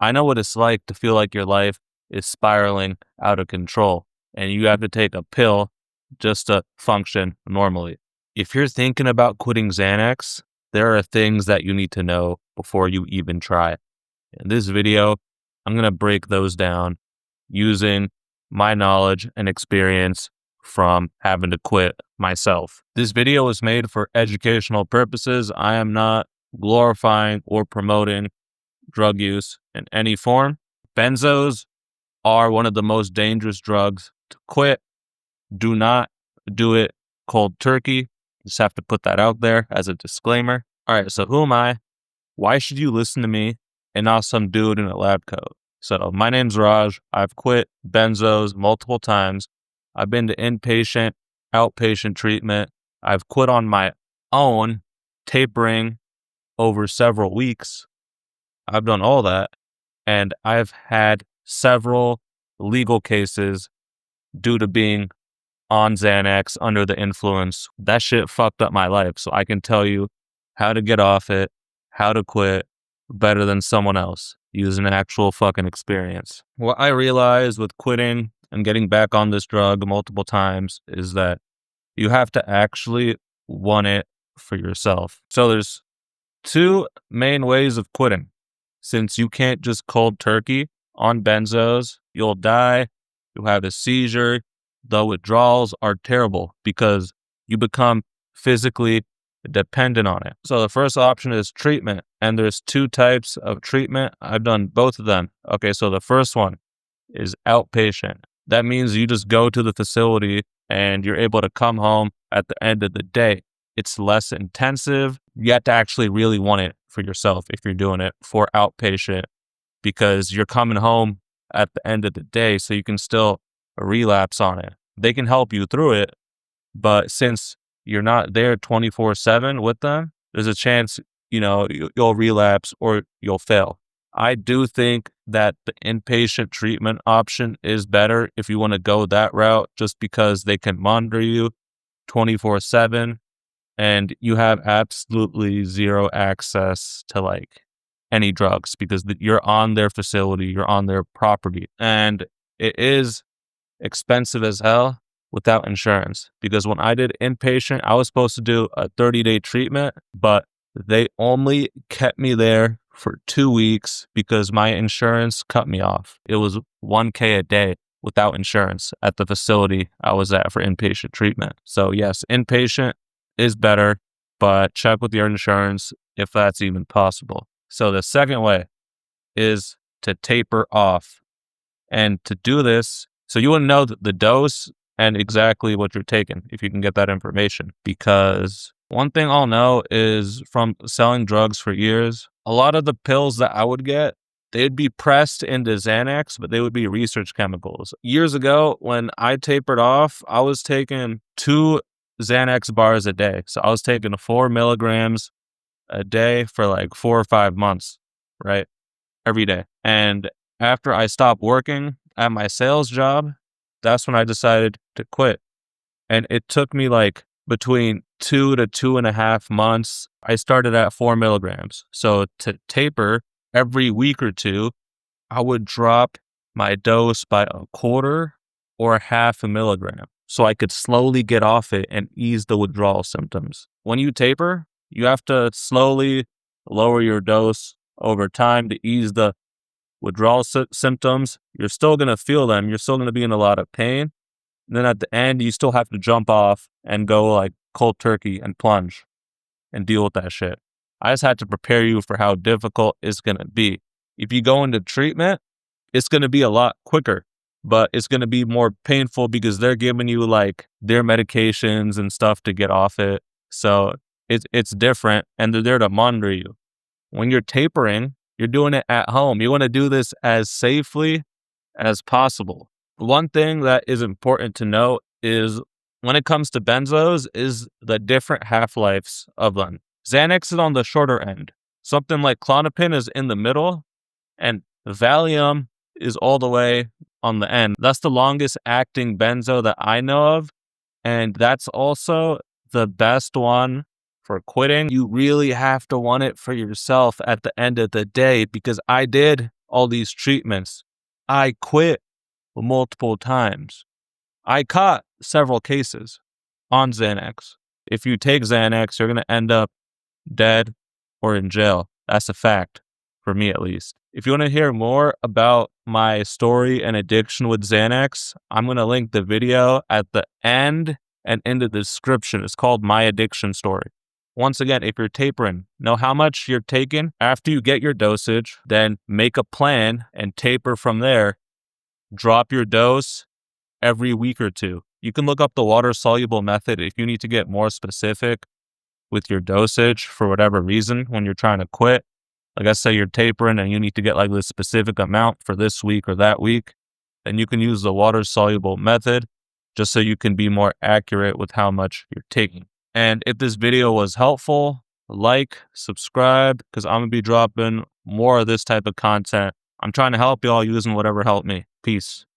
I know what it's like to feel like your life is spiraling out of control and you have to take a pill just to function normally. If you're thinking about quitting Xanax, there are things that you need to know before you even try. In this video, I'm going to break those down using my knowledge and experience from having to quit myself. This video is made for educational purposes. I am not glorifying or promoting drug use in any form. Benzos are one of the most dangerous drugs to quit. Do not do it cold turkey. Just have to put that out there as a disclaimer. All right, so who am I? Why should you listen to me and not some dude in a lab coat? So my name's Raj. I've quit benzos multiple times. I've been to inpatient, outpatient treatment. I've quit on my own, tapering over several weeks. I've done all that. And I've had several legal cases due to being on Xanax under the influence. That shit fucked up my life. So I can tell you how to get off it, how to quit better than someone else using an actual fucking experience. What I realized with quitting and getting back on this drug multiple times is that you have to actually want it for yourself. So there's two main ways of quitting. Since you can't just cold turkey on benzos, you'll die, you'll have a seizure. The withdrawals are terrible because you become physically dependent on it. So the first option is treatment, and there's two types of treatment. I've done both of them. Okay, so the first one is outpatient. That means you just go to the facility and you're able to come home at the end of the day. It's less intensive. You have to actually really want it for yourself if you're doing it for outpatient, because you're coming home at the end of the day, so you can still relapse on it. They can help you through it, but since you're not there 24/7 with them, there's a chance, you'll relapse or you'll fail. I do think that the inpatient treatment option is better if you want to go that route, just because they can monitor you 24/7 and you have absolutely zero access to any drugs because you're on their facility, you're on their property, and it is expensive as hell without insurance. Because when I did inpatient, I was supposed to do a 30-day treatment, but they only kept me there for 2 weeks because my insurance cut me off. It was $1,000 a day without insurance at the facility I was at for inpatient treatment. So yes, inpatient is better, but check with your insurance if that's even possible. So the second way is to taper off. And to do this, so you want to know the dose and exactly what you're taking if you can get that information. Because one thing I'll know is from selling drugs for years, a lot of the pills that I would get, they'd be pressed into Xanax, but they would be research chemicals. Years ago, when I tapered off, I was taking 2 Xanax bars a day. So I was taking 4 milligrams a day for 4 or 5 months, right? Every day. And after I stopped working at my sales job, that's when I decided to quit. And it took me between 2 to 2.5 months. I started at 4 milligrams. So to taper every week or two, I would drop my dose by 1/4 or 1/2 a milligram, so I could slowly get off it and ease the withdrawal symptoms. When you taper, you have to slowly lower your dose over time to ease the withdrawal symptoms. You're still going to feel them. You're still going to be in a lot of pain. And then at the end, you still have to jump off and go cold turkey and plunge and deal with that shit. I just had to prepare you for how difficult it's going to be. If you go into treatment, it's going to be a lot quicker, but it's going to be more painful because they're giving you their medications and stuff to get off it. So it's different, and they're there to monitor you. When you're tapering, you're doing it at home. You want to do this as safely as possible. One thing that is important to know is when it comes to benzos is the different half-lives of them. Xanax is on the shorter end. Something like Klonopin is in the middle, and Valium is all the way on the end. That's the longest acting benzo that I know of, and that's also the best one for quitting. You really have to want it for yourself at the end of the day, because I did all these treatments. I quit multiple times. I caught several cases on Xanax. If you take Xanax, you're going to end up dead or in jail. That's a fact, for me at least. If you want to hear more about my story and addiction with Xanax, I'm going to link the video at the end and in the description. It's called My Addiction Story. Once again, if you're tapering, know how much you're taking. After you get your dosage, then make a plan and taper from there. Drop your dose every week or two. You can look up the water-soluble method if you need to get more specific with your dosage for whatever reason when you're trying to quit. Like I say, you're tapering and you need to get like this specific amount for this week or that week. Then you can use the water-soluble method just so you can be more accurate with how much you're taking. And if this video was helpful, like, subscribe, because I'm going to be dropping more of this type of content. I'm trying to help y'all using whatever helped me. Peace.